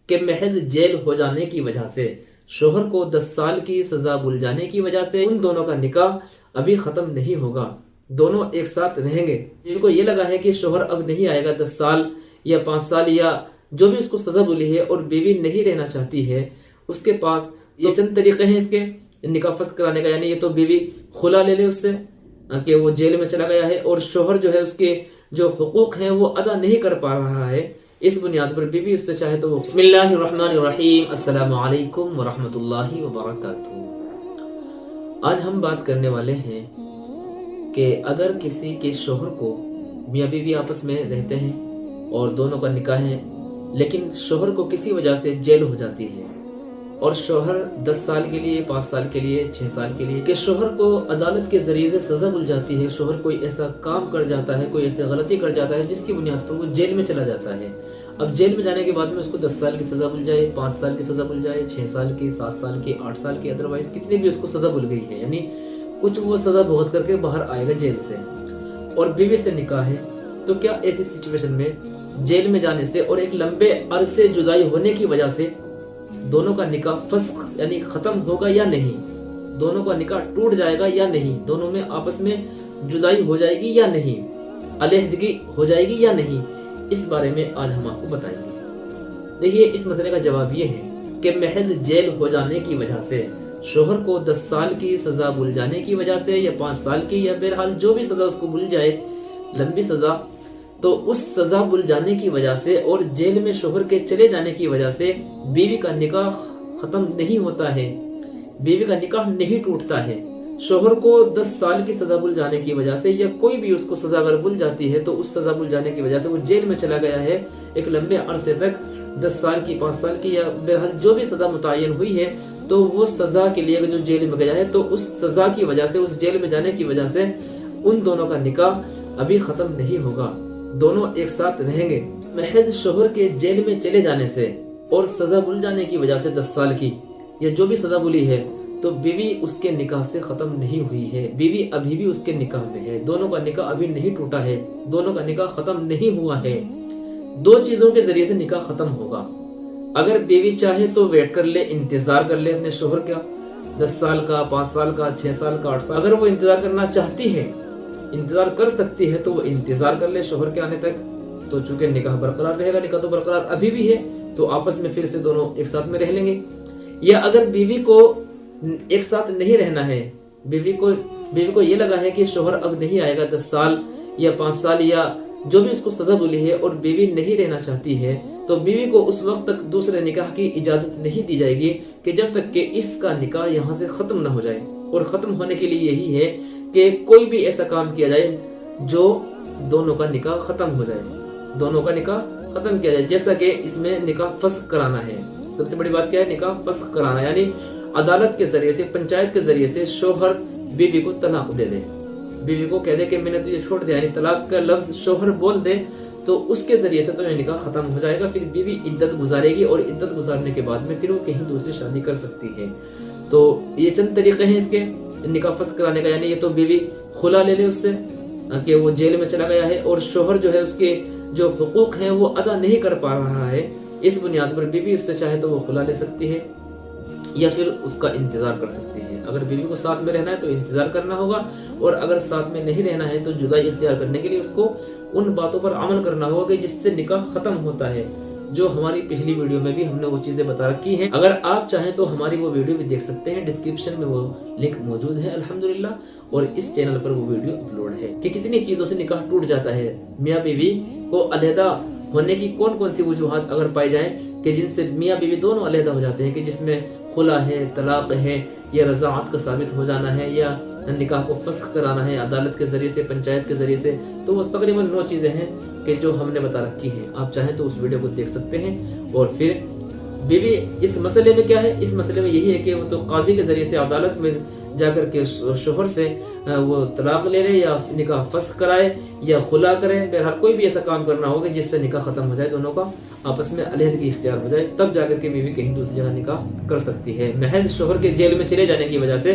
کہ محض जेल हो जाने की वजह से शोहर को 10 साल की सजा बुल जाने की वजह से उन दोनों का निकाह अभी खत्म नहीं होगा, दोनों एक साथ रहेंगे। इनको ये लगा है कि शोहर अब नहीं आएगा 10 साल या 5 साल या जो भी उसको सजा बुली है और बीवी नहीं रहना चाहती है उसके पास, ये चंद तरीके हैं इसके निकाह फस्ख कराने का। यानी ये तो बीवी खुला ले ले उससे कि वो जेल में चला गया है और शोहर जो है उसके जो हुकूक हैं वो अदा नहीं कर पा रहा है, इस बुनियाद पर बीवी उससे चाहे तो वो। बिस्मिल्लाहिर्रहमानिर्रहीम, अस्सलामु अलैकुम वरहमतुल्लाहि वबरकातुहू। आज हम बात करने वाले हैं कि अगर किसी के शोहर को, मियाँ बीवी आपस में रहते हैं और दोनों का निकाह है, लेकिन शोहर को किसी वजह से जेल हो जाती है और शोहर 10 साल के लिए, 5 साल के लिए, 6 साल के लिए, कि शोहर को अदालत के जरिए से सजा मिल जाती है, शोहर कोई ऐसा काम कर जाता है, कोई ऐसी गलती कर जाता है जिसकी बुनियाद पर वो जेल में चला जाता है। अब जेल में जाने के बाद में उसको 10 साल की सजा मिल जाए, 5 साल की सजा मिल जाए, 6 साल की, 7 साल की, 8 साल की, अदरवाइज कितनी भी उसको सजा मिल गई है, यानी कुछ वो सजा भुगत करके बाहर आएगा जेल से, और बीवी से निकाह है, तो क्या ऐसी सिचुएशन में जेल में जाने से और एक लंबे अरसे जुदाई होने की वजह से दोनों का निकाह फस्ख यानी खत्म होगा या नहीं, दोनों का निकाह टूट जाएगा या नहीं, दोनों में आपस में जुदाई हो जाएगी या नहीं, अलहदगी हो जाएगी या नहीं, इस बारे में आज हम आपको बताएंगे। देखिए, इस मसले का जवाब ये है कि महज जेल हो जाने की वजह से, शोहर को 10 साल की सजा भूल जाने की वजह से या 5 साल की या बहरहाल जो भी सजा उसको भूल जाए, लंबी सजा, तो उस सजा भूल जाने की वजह से और जेल में शोहर के चले जाने की वजह से बीवी का निकाह खत्म नहीं होता है, बीवी का निकाह नहीं टूटता है। शोहर को 10 साल की सजा भूल जाने की वजह से या कोई भी उसको सजा अगर भूल जाती है तो उस सजा भूल जाने की वजह से वो जेल में चला गया है एक लंबे अरसे तक, 10 साल की, 5 साल की या बहरहाल जो भी सजा मुतय्यन हुई है, तो वो सजा के लिए जो जेल में गया है तो उस सजा की वजह से, उस जेल में जाने की वजह से उन दोनों का निकाह अभी खत्म नहीं होगा, दोनों एक साथ रहेंगे। महज शोहर के जेल में चले जाने से और सजा भूल जाने की वजह से 10 साल की या जो भी सजा भूली है, तो बीवी उसके निकाह से खत्म नहीं हुई है, बीवी अभी भी उसके निकाह में है, दोनों का निकाह अभी नहीं टूटा है, दोनों का निकाह खत्म नहीं हुआ है। 2 चीजों के जरिए से निकाह खत्म होगा। अगर बीवी चाहे तो वेट कर ले, इंतजार कर ले अपने शोहर का, 10 साल का, 5 साल का, 6 साल का, 8 साल, अगर वो इंतजार करना चाहती है, इंतजार कर सकती है, तो वो इंतजार कर ले शोहर के आने तक, तो चूंकि निकाह बरकरार रहेगा, निकाह तो बरकरार अभी भी है, तो आपस में फिर से दोनों एक साथ में रह लेंगे। या अगर बीवी को एक साथ नहीं रहना है, बीवी को ये लगा है कि शोहर अब नहीं आएगा 10 साल या 5 साल या जो भी उसको सजा मिली है और बीवी नहीं रहना चाहती है, तो बीवी को उस वक्त तक दूसरे निकाह की इजाजत नहीं दी जाएगी कि जब तक कि इसका निकाह यहाँ से खत्म ना हो जाए। और खत्म होने के लिए यही है कि कोई भी ऐसा काम किया जाए जो दोनों का निकाह खत्म हो जाए, दोनों का निकाह खत्म किया जाए, जैसा कि इसमें निकाह फस्ख कराना है। सबसे बड़ी बात क्या है? निकाह फस्ख कराना, यानी अदालत के जरिए से, पंचायत के जरिए से शोहर बीवी को तलाक दे दे, बीवी को कह दे कि मैंने तुझे छोड़ दिया, यानी तलाक का लफ्ज शोहर बोल दे, तो उसके जरिए से तो यह निकाह खत्म हो जाएगा। फिर बीवी इद्दत गुजारेगी और इद्दत गुजारने के बाद में फिर वो कहीं दूसरी शादी कर सकती है। तो ये चंद तरीके हैं इसके निकाह फस्ख कराने का। यानी ये तो बीवी खुला ले ले उससे कि वो जेल में चला गया है और शोहर जो है उसके जो हुकूक हैं वो अदा नहीं कर पा रहा है, इस बुनियाद पर बीवी उससे चाहे तो वो खुला ले सकती है या फिर उसका इंतजार कर सकती है। अगर बीवी को साथ में रहना है तो इंतजार करना होगा, और अगर साथ में नहीं रहना है तो जुदाई इख्तियार करने के लिए उसको उन बातों पर अमल करना होगा कि जिससे निकाह खत्म होता है, जो हमारी पिछली वीडियो में भी हमने वो चीजें बता रखी हैं। अगर आप चाहें तो हमारी वो वीडियो भी देख सकते हैं, डिस्क्रिप्शन में वो लिंक मौजूद है अल्हम्दुलिल्लाह, और इस चैनल पर वो वीडियो अपलोड है कि कितनी चीजों से निकाह टूट जाता है। मियाँ बीवी को अलहदा होने की कौन कौन सी वजूहात अगर पाई जाए कि जिनसे मियाँ बीवी दोनों अलहदा हो जाते हैं, कि जिसमें खुला है, तलाक है, या रज़ाअत का साबित हो जाना है, या निकाह को फस्ख कराना है अदालत के जरिए से, पंचायत के जरिए से, तो वो तकरीबन 9 चीजें हैं कि जो हमने बता रखी हैं। आप चाहें तो उस वीडियो को देख सकते हैं। और फिर बीवी इस मसले में क्या है? इस मसले में यही है कि वो तो काजी के जरिए से अदालत में जाकर के शोहर से वो तलाक ले ले या निकाह फस्ख कराए या खुला करे, बहरहाल कोई भी ऐसा काम करना होगा जिससे निकाह खत्म हो जाए, दोनों का आपस में अलहदगी इख्तियार हो जाए, तब जाकर के बीवी कहीं दूसरी जगह निकाह कर सकती है। महज शोहर के जेल में चले जाने की वजह से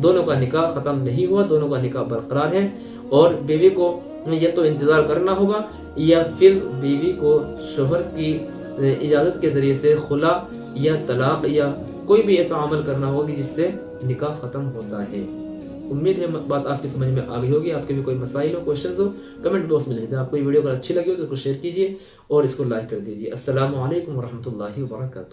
दोनों का निकाह खत्म नहीं हुआ, दोनों का निकाह बरकरार है, और बीवी को या तो इंतजार करना होगा या फिर बीवी को शोहर की اجازت کے ذریعے سے خلا یا طلاق یا کوئی بھی ایسا عمل کرنا ہوگا جس سے نکاح ختم ہوتا ہے۔ امید ہے بات آپ کی سمجھ میں آ گئی ہوگی۔ آپ کے بھی کوئی مسائل ہو، کوشچنز ہو، کمنٹ باکس میں لکھ دیں۔ آپ کو یہ ویڈیو اگر اچھی لگی ہو تو اس کو شیئر کیجیے اور اس کو لائک کر دیجیے۔ السلام علیکم ورحمۃ اللہ وبرکاتہ۔